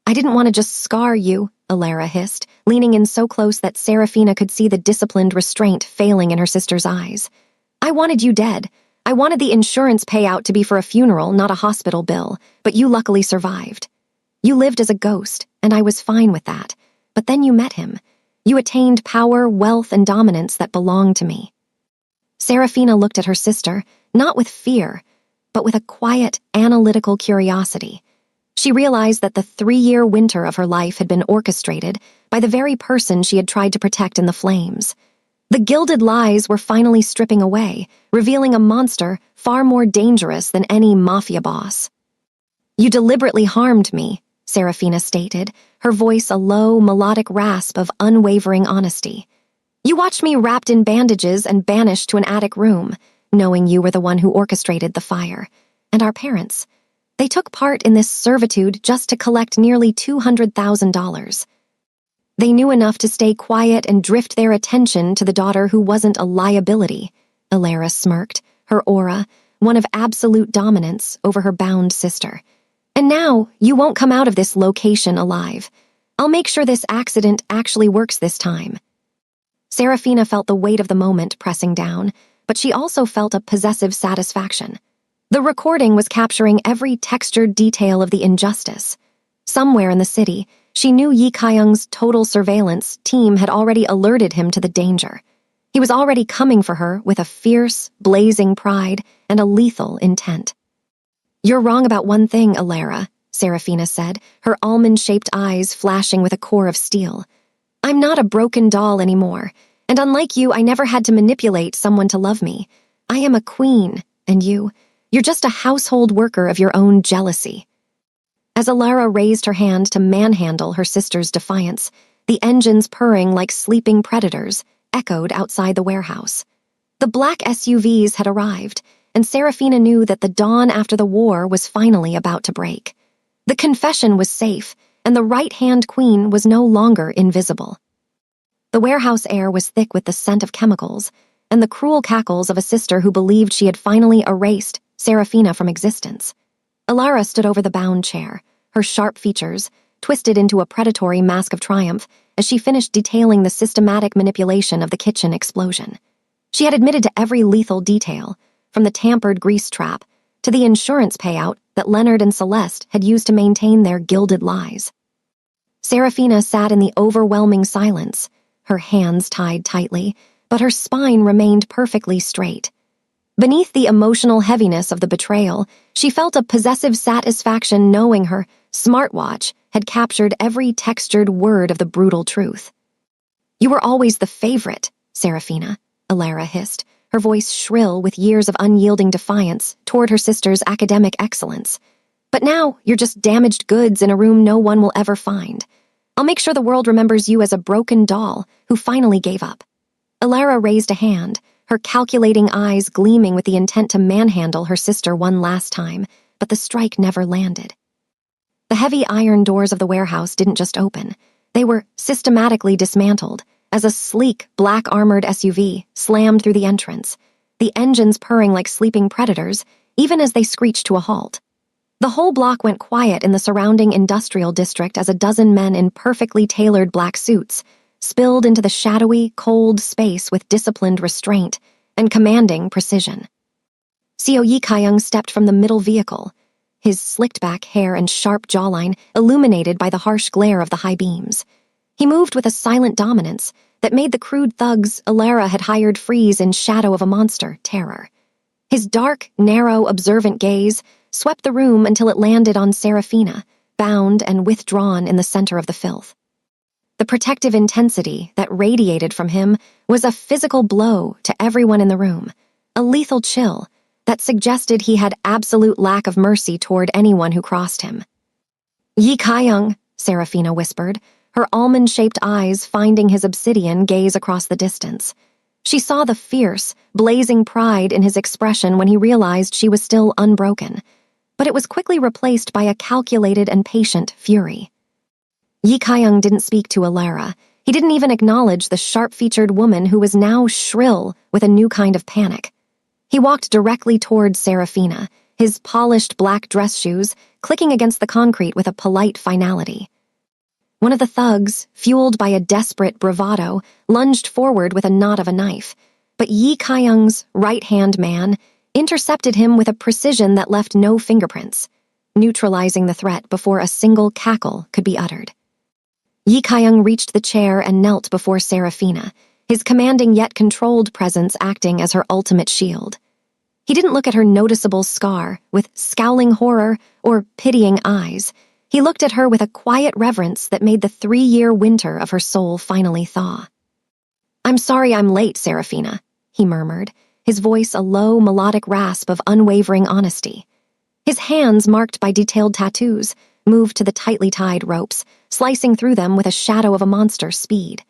I didn't want to just scar you, Ilara hissed, leaning in so close that Serafina could see the disciplined restraint failing in her sister's eyes. I wanted you dead. I wanted the insurance payout to be for a funeral, not a hospital bill, but you luckily survived. You lived as a ghost, and I was fine with that. But then you met him. You attained power, wealth, and dominance that belonged to me. Serafina looked at her sister, not with fear, but with a quiet, analytical curiosity. She realized that the 3-year winter of her life had been orchestrated by the very person she had tried to protect in the flames. The gilded lies were finally stripping away, revealing a monster far more dangerous than any mafia boss. You deliberately harmed me, Serafina stated, her voice a low, melodic rasp of unwavering honesty. You watched me wrapped in bandages and banished to an attic room, knowing you were the one who orchestrated the fire. And our parents, they took part in this servitude just to collect nearly $200,000. They knew enough to stay quiet and drift their attention to the daughter who wasn't a liability. Ilara smirked, her aura, one of absolute dominance over her bound sister. And now, you won't come out of this location alive. I'll make sure this accident actually works this time. Serafina felt the weight of the moment pressing down, but she also felt a possessive satisfaction. The recording was capturing every textured detail of the injustice. Somewhere in the city, she knew Yi Kaiyung's total surveillance team had already alerted him to the danger. He was already coming for her with a fierce, blazing pride and a lethal intent. You're wrong about one thing, Ilara, Serafina said, her almond-shaped eyes flashing with a core of steel. I'm not a broken doll anymore, and unlike you, I never had to manipulate someone to love me. I am a queen, and you're just a household worker of your own jealousy. As Ilara raised her hand to manhandle her sister's defiance, the engines purring like sleeping predators echoed outside the warehouse. The black SUVs had arrived, and Serafina knew that the dawn after the war was finally about to break. The confession was safe, and the right-hand queen was no longer invisible. The warehouse air was thick with the scent of chemicals, and the cruel cackles of a sister who believed she had finally erased Serafina from existence. Ilara stood over the bound chair, her sharp features twisted into a predatory mask of triumph as she finished detailing the systematic manipulation of the kitchen explosion. She had admitted to every lethal detail, from the tampered grease trap to the insurance payout that Leonard and Celeste had used to maintain their gilded lies. Serafina sat in the overwhelming silence, her hands tied tightly, but her spine remained perfectly straight. Beneath the emotional heaviness of the betrayal, she felt a possessive satisfaction knowing her smartwatch had captured every textured word of the brutal truth. You were always the favorite, Serafina, Ilara hissed, her voice shrill with years of unyielding defiance toward her sister's academic excellence. But now, you're just damaged goods in a room no one will ever find. I'll make sure the world remembers you as a broken doll who finally gave up. Ilara raised a hand, her calculating eyes gleaming with the intent to manhandle her sister one last time, but the strike never landed. The heavy iron doors of the warehouse didn't just open. They were systematically dismantled, as a sleek, black-armored SUV slammed through the entrance, the engines purring like sleeping predators, even as they screeched to a halt. The whole block went quiet in the surrounding industrial district as a dozen men in perfectly tailored black suits spilled into the shadowy, cold space with disciplined restraint and commanding precision. Seo Yi Kaiyang stepped from the middle vehicle, his slicked-back hair and sharp jawline illuminated by the harsh glare of the high beams. He moved with a silent dominance that made the crude thugs Alara had hired freeze in shadow of a monster terror. His dark, narrow, observant gaze swept the room until it landed on Serafina, bound and withdrawn in the center of the filth. The protective intensity that radiated from him was a physical blow to everyone in the room, a lethal chill that suggested he had absolute lack of mercy toward anyone who crossed him. "Yi Kaiyang," Serafina whispered, her almond-shaped eyes finding his obsidian gaze across the distance. She saw the fierce, blazing pride in his expression when he realized she was still unbroken, but it was quickly replaced by a calculated and patient fury. Yi Kaiyang didn't speak to Alara. He didn't even acknowledge the sharp-featured woman who was now shrill with a new kind of panic. He walked directly toward Serafina, his polished black dress shoes clicking against the concrete with a polite finality. One of the thugs, fueled by a desperate bravado, lunged forward with a knot of a knife, but Yi Kaiyang's right-hand man intercepted him with a precision that left no fingerprints, neutralizing the threat before a single cackle could be uttered. Yi Kaiyang reached the chair and knelt before Serafina, his commanding yet controlled presence acting as her ultimate shield. He didn't look at her noticeable scar with scowling horror or pitying eyes. He looked at her with a quiet reverence that made the 3-year winter of her soul finally thaw. "I'm sorry I'm late, Serafina," he murmured, his voice a low, melodic rasp of unwavering honesty. His hands, marked by detailed tattoos, moved to the tightly tied ropes, slicing through them with a shadow of a monster's speed.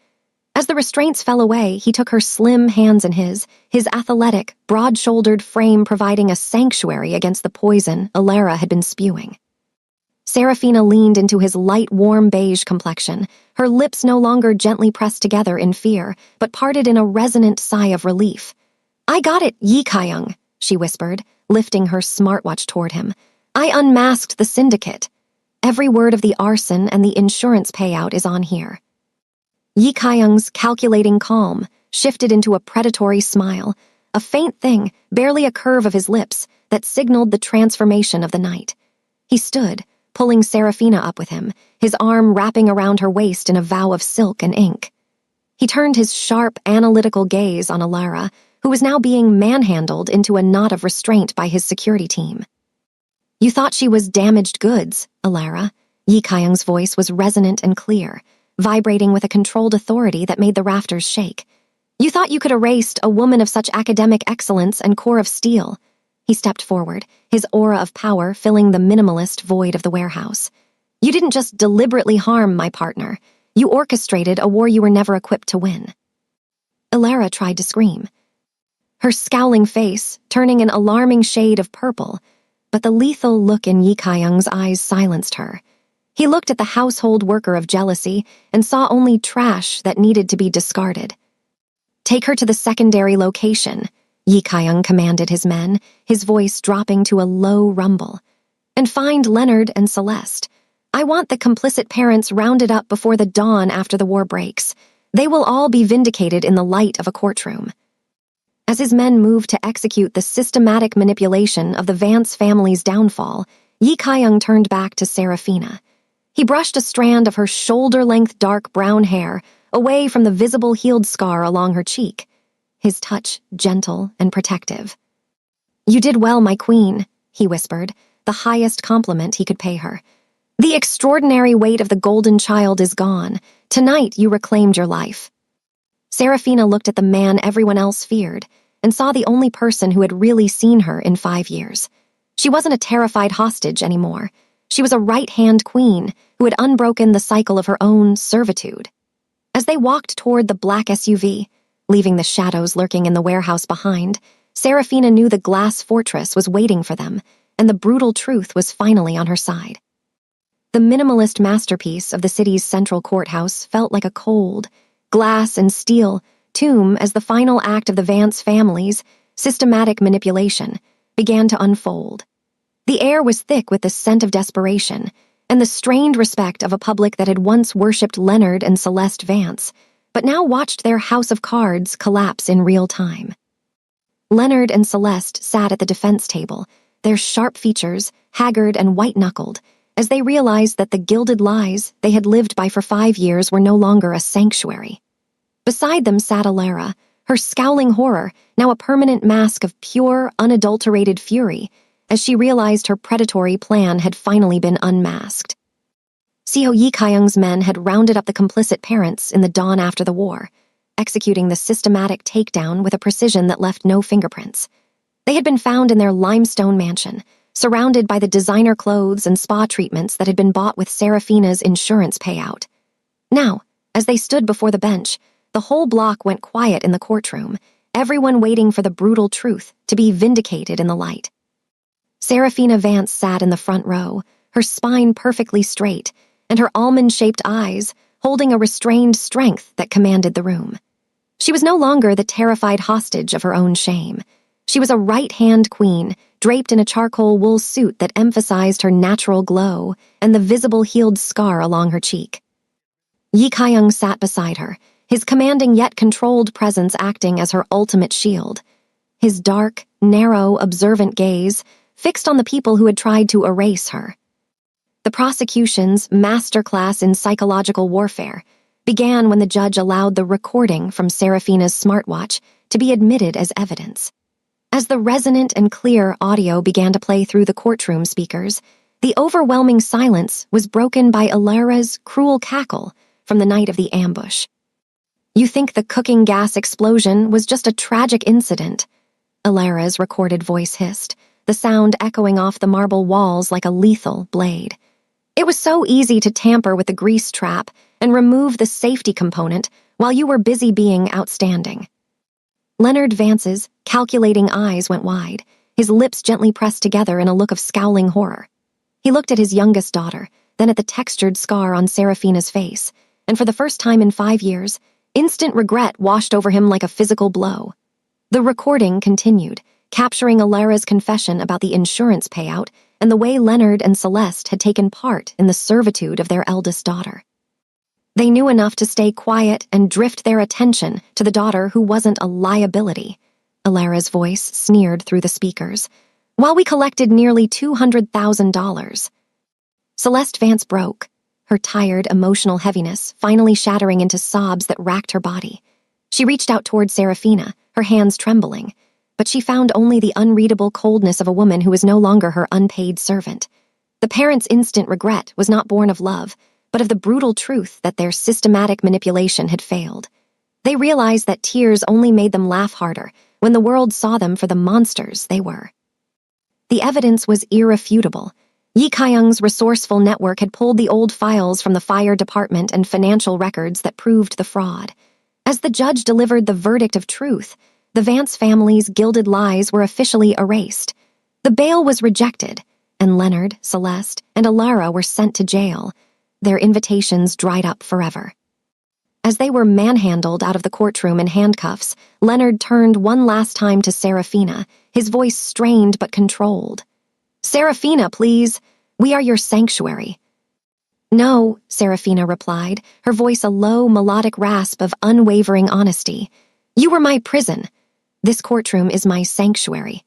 As the restraints fell away, he took her slim hands in his athletic, broad-shouldered frame providing a sanctuary against the poison Alara had been spewing. Serafina leaned into his light, warm beige complexion, her lips no longer gently pressed together in fear, but parted in a resonant sigh of relief. "I got it, Yi Kaiyang," she whispered, lifting her smartwatch toward him. "I unmasked the syndicate. Every word of the arson and the insurance payout is on here." Yi Kaiyang's calculating calm shifted into a predatory smile, a faint thing, barely a curve of his lips, that signaled the transformation of the night. He stood, pulling Serafina up with him, his arm wrapping around her waist in a vow of silk and ink. He turned his sharp, analytical gaze on Alara, who was now being manhandled into a knot of restraint by his security team. "You thought she was damaged goods, Alara." Yi Kaiyang's voice was resonant and clear, vibrating with a controlled authority that made the rafters shake. "You thought you could erase a woman of such academic excellence and core of steel." He stepped forward, his aura of power filling the minimalist void of the warehouse. "You didn't just deliberately harm my partner. You orchestrated a war you were never equipped to win." Alara tried to scream, her scowling face turning an alarming shade of purple, but the lethal look in Yi Kaiyang's eyes silenced her. He looked at the household worker of jealousy and saw only trash that needed to be discarded. "Take her to the secondary location," Yi Kaiyang commanded his men, his voice dropping to a low rumble. "And find Leonard and Celeste. I want the complicit parents rounded up before the dawn after the war breaks. They will all be vindicated in the light of a courtroom." As his men moved to execute the systematic manipulation of the Vance family's downfall, Yi Kaiyang turned back to Serafina. He brushed a strand of her shoulder-length dark brown hair away from the visible healed scar along her cheek, his touch gentle and protective. "You did well, my queen," he whispered, the highest compliment he could pay her. "The extraordinary weight of the golden child is gone. Tonight you reclaimed your life." Serafina looked at the man everyone else feared and saw the only person who had really seen her in 5 years. She wasn't a terrified hostage anymore. She was a right-hand queen who had unbroken the cycle of her own servitude. As they walked toward the black SUV, leaving the shadows lurking in the warehouse behind, Serafina knew the glass fortress was waiting for them, and the brutal truth was finally on her side. The minimalist masterpiece of the city's central courthouse felt like a cold, glass and steel tomb as the final act of the Vance family's systematic manipulation began to unfold. The air was thick with the scent of desperation and the strained respect of a public that had once worshipped Leonard and Celeste Vance, but now watched their house of cards collapse in real time. Leonard and Celeste sat at the defense table, their sharp features haggard and white-knuckled, as they realized that the gilded lies they had lived by for 5 years were no longer a sanctuary. Beside them sat Alara, her scowling horror now a permanent mask of pure, unadulterated fury, as she realized her predatory plan had finally been unmasked. Seo Yi-kyung's men had rounded up the complicit parents in the dawn after the war, executing the systematic takedown with a precision that left no fingerprints. They had been found in their limestone mansion, surrounded by the designer clothes and spa treatments that had been bought with Serafina's insurance payout. Now, as they stood before the bench, the whole block went quiet in the courtroom, everyone waiting for the brutal truth to be vindicated in the light. Serafina Vance sat in the front row, her spine perfectly straight, and her almond-shaped eyes holding a restrained strength that commanded the room. She was no longer the terrified hostage of her own shame. She was a right-hand queen, draped in a charcoal wool suit that emphasized her natural glow and the visible healed scar along her cheek. Yi Kyung sat beside her, his commanding yet controlled presence acting as her ultimate shield. His dark, narrow, observant gaze fixed on the people who had tried to erase her. The prosecution's masterclass in psychological warfare began when the judge allowed the recording from Serafina's smartwatch to be admitted as evidence. As the resonant and clear audio began to play through the courtroom speakers, the overwhelming silence was broken by Alara's cruel cackle from the night of the ambush. "You think the cooking gas explosion was just a tragic incident," Alara's recorded voice hissed, the sound echoing off the marble walls like a lethal blade. "It was so easy to tamper with the grease trap and remove the safety component while you were busy being outstanding." Leonard Vance's calculating eyes went wide, his lips gently pressed together in a look of scowling horror. He looked at his youngest daughter, then at the textured scar on Serafina's face, and for the first time in 5 years, instant regret washed over him like a physical blow. The recording continued, capturing Alara's confession about the insurance payout and the way Leonard and Celeste had taken part in the servitude of their eldest daughter. They knew enough to stay quiet and drift their attention to the daughter who wasn't a liability. Alara's voice sneered through the speakers. "While we collected nearly $200,000. Celeste Vance broke, her tired, emotional heaviness finally shattering into sobs that racked her body. She reached out toward Serafina, her hands trembling, but she found only the unreadable coldness of a woman who was no longer her unpaid servant. The parents' instant regret was not born of love, but of the brutal truth that their systematic manipulation had failed. They realized that tears only made them laugh harder when the world saw them for the monsters they were. The evidence was irrefutable. Yi Kyung's resourceful network had pulled the old files from the fire department and financial records that proved the fraud. As the judge delivered the verdict of truth, the Vance family's gilded lies were officially erased. The bail was rejected, and Leonard, Celeste, and Alara were sent to jail. Their invitations dried up forever. As they were manhandled out of the courtroom in handcuffs, Leonard turned one last time to Serafina, his voice strained but controlled. "Serafina, please. We are your sanctuary." "No," Serafina replied, her voice a low, melodic rasp of unwavering honesty. "You were my prison. This courtroom is my sanctuary."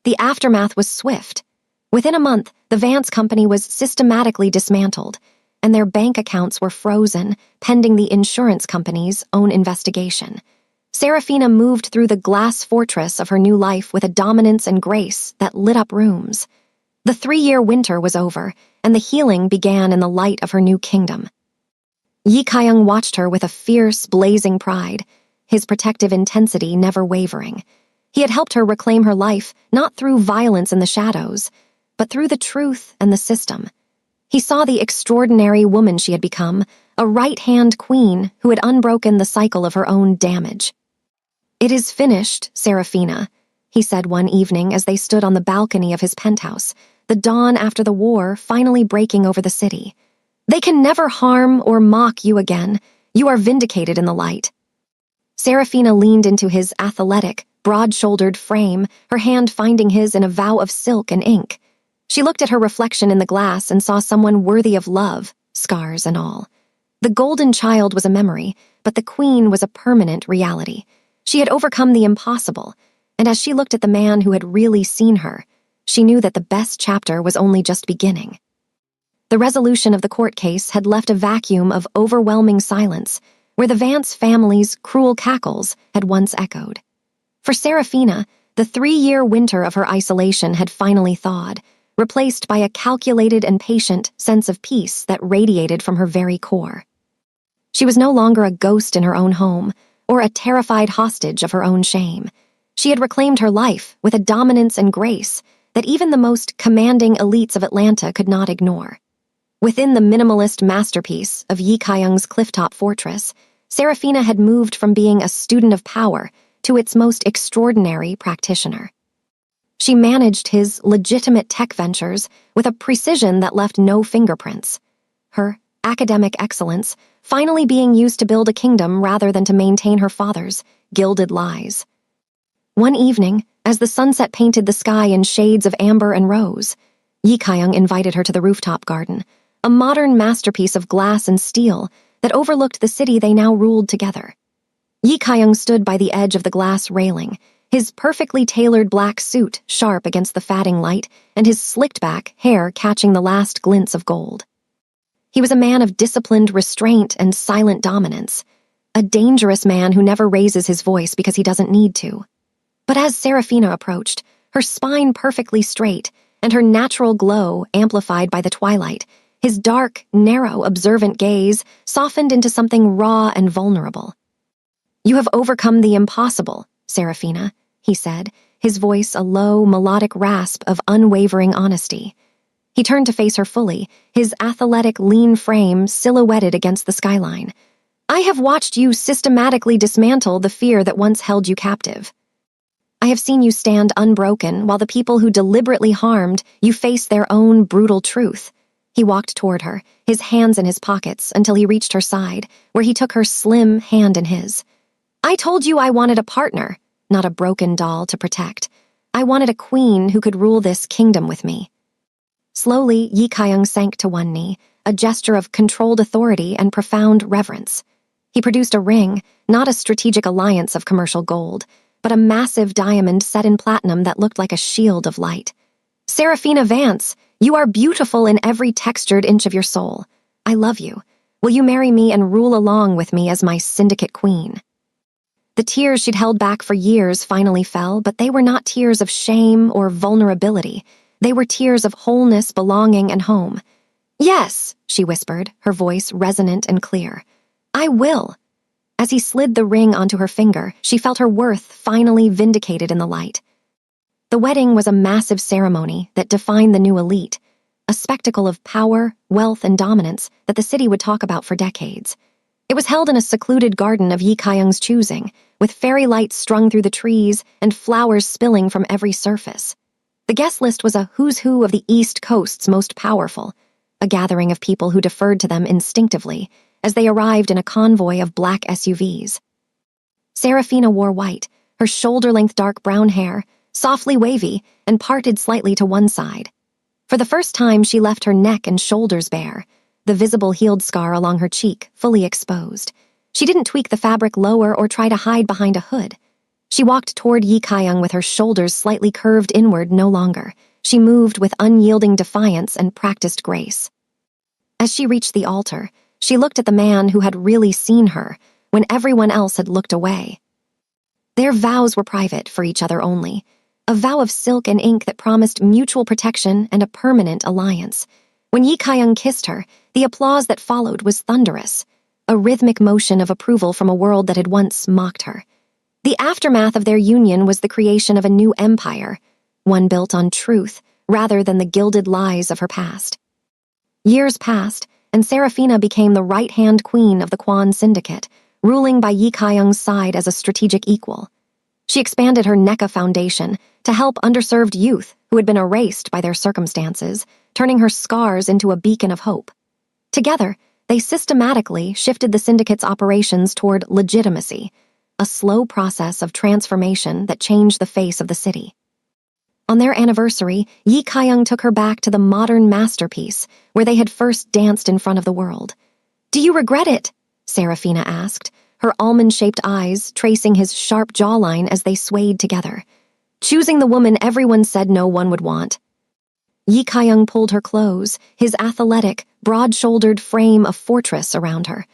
The aftermath was swift. Within a month, the Vance company was systematically dismantled, and their bank accounts were frozen, pending the insurance company's own investigation. Serafina moved through the glass fortress of her new life with a dominance and grace that lit up rooms. The 3-year winter was over, and the healing began in the light of her new kingdom. Yi Kyung watched her with a fierce, blazing pride, his protective intensity never wavering. He had helped her reclaim her life, not through violence in the shadows, but through the truth and the system. He saw the extraordinary woman she had become, a right-hand queen who had unbroken the cycle of her own damage. "It is finished, Serafina," he said one evening as they stood on the balcony of his penthouse, the dawn after the war finally breaking over the city. "They can never harm or mock you again. You are vindicated in the light." Serafina leaned into his athletic, broad-shouldered frame, her hand finding his in a vow of silk and ink. She looked at her reflection in the glass and saw someone worthy of love, scars and all. The golden child was a memory, but the queen was a permanent reality. She had overcome the impossible, and as she looked at the man who had really seen her, she knew that the best chapter was only just beginning. The resolution of the court case had left a vacuum of overwhelming silence, where the Vance family's cruel cackles had once echoed. For Serafina, the 3-year winter of her isolation had finally thawed, replaced by a calculated and patient sense of peace that radiated from her very core. She was no longer a ghost in her own home, or a terrified hostage of her own shame. She had reclaimed her life with a dominance and grace that even the most commanding elites of Atlanta could not ignore. Within the minimalist masterpiece of Yi Kaiyung's clifftop fortress, Serafina had moved from being a student of power to its most extraordinary practitioner. She managed his legitimate tech ventures with a precision that left no fingerprints. Her academic excellence finally being used to build a kingdom rather than to maintain her father's gilded lies. One evening, as the sunset painted the sky in shades of amber and rose, Yi Kaiyung invited her to the rooftop garden, a modern masterpiece of glass and steel that overlooked the city they now ruled together. Yi Kaiyung stood by the edge of the glass railing, his perfectly tailored black suit sharp against the fading light and his slicked-back hair catching the last glints of gold. He was a man of disciplined restraint and silent dominance, a dangerous man who never raises his voice because he doesn't need to. But as Serafina approached, her spine perfectly straight and her natural glow amplified by the twilight, his dark, narrow, observant gaze softened into something raw and vulnerable. "You have overcome the impossible, Serafina," he said, his voice a low, melodic rasp of unwavering honesty. He turned to face her fully, his athletic, lean frame silhouetted against the skyline. "I have watched you systematically dismantle the fear that once held you captive. I have seen you stand unbroken while the people who deliberately harmed you face their own brutal truth." He walked toward her, his hands in his pockets, until he reached her side, where he took her slim hand in his. "I told you I wanted a partner, not a broken doll to protect. I wanted a queen who could rule this kingdom with me." Slowly, Yi Kaiyung sank to one knee, a gesture of controlled authority and profound reverence. He produced a ring, not a strategic alliance of commercial gold, but a massive diamond set in platinum that looked like a shield of light. "Serafina Vance, you are beautiful in every textured inch of your soul. I love you. Will you marry me and rule along with me as my syndicate queen?" The tears she'd held back for years finally fell, but they were not tears of shame or vulnerability. They were tears of wholeness, belonging, and home. "Yes," she whispered, her voice resonant and clear. "I will." As he slid the ring onto her finger, she felt her worth finally vindicated in the light. The wedding was a massive ceremony that defined the new elite, a spectacle of power, wealth, and dominance that the city would talk about for decades. It was held in a secluded garden of Yi Kaiyung's choosing, with fairy lights strung through the trees and flowers spilling from every surface. The guest list was a who's who of the East Coast's most powerful, a gathering of people who deferred to them instinctively as they arrived in a convoy of black SUVs. Serafina wore white, her shoulder-length dark brown hair, softly wavy and parted slightly to one side. For the first time, she left her neck and shoulders bare, the visible healed scar along her cheek fully exposed. She didn't tweak the fabric lower or try to hide behind a hood. She walked toward Yi Kaiyung with her shoulders slightly curved inward no longer. She moved with unyielding defiance and practiced grace. As she reached the altar, she looked at the man who had really seen her when everyone else had looked away. Their vows were private for each other only, a vow of silk and ink that promised mutual protection and a permanent alliance. When Yi Kaiyung kissed her, the applause that followed was thunderous, a rhythmic motion of approval from a world that had once mocked her. The aftermath of their union was the creation of a new empire, one built on truth rather than the gilded lies of her past. Years passed, and Serafina became the right-hand queen of the Quan Syndicate, ruling by Yi Kaiyung's side as a strategic equal. She expanded her NECA Foundation to help underserved youth who had been erased by their circumstances, turning her scars into a beacon of hope. Together, they systematically shifted the syndicate's operations toward legitimacy, a slow process of transformation that changed the face of the city. On their anniversary, Yi Kaiyung took her back to the modern masterpiece where they had first danced in front of the world. "Do you regret it?" Serafina asked, her almond-shaped eyes tracing his sharp jawline as they swayed together. Choosing the woman everyone said no one would want. Yi Kaiyung pulled her close, his athletic, broad-shouldered frame a fortress around her.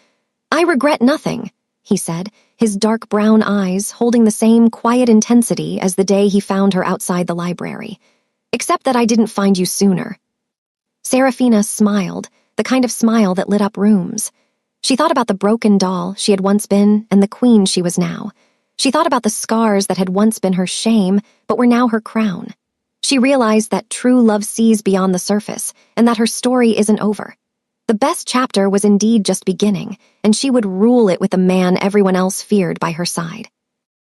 "I regret nothing," he said, his dark brown eyes holding the same quiet intensity as the day he found her outside the library. "Except that I didn't find you sooner." Serafina smiled, the kind of smile that lit up rooms. She thought about the broken doll she had once been and the queen she was now. She thought about the scars that had once been her shame, but were now her crown. She realized that true love sees beyond the surface, and that her story isn't over. The best chapter was indeed just beginning, and she would rule it with the man everyone else feared by her side.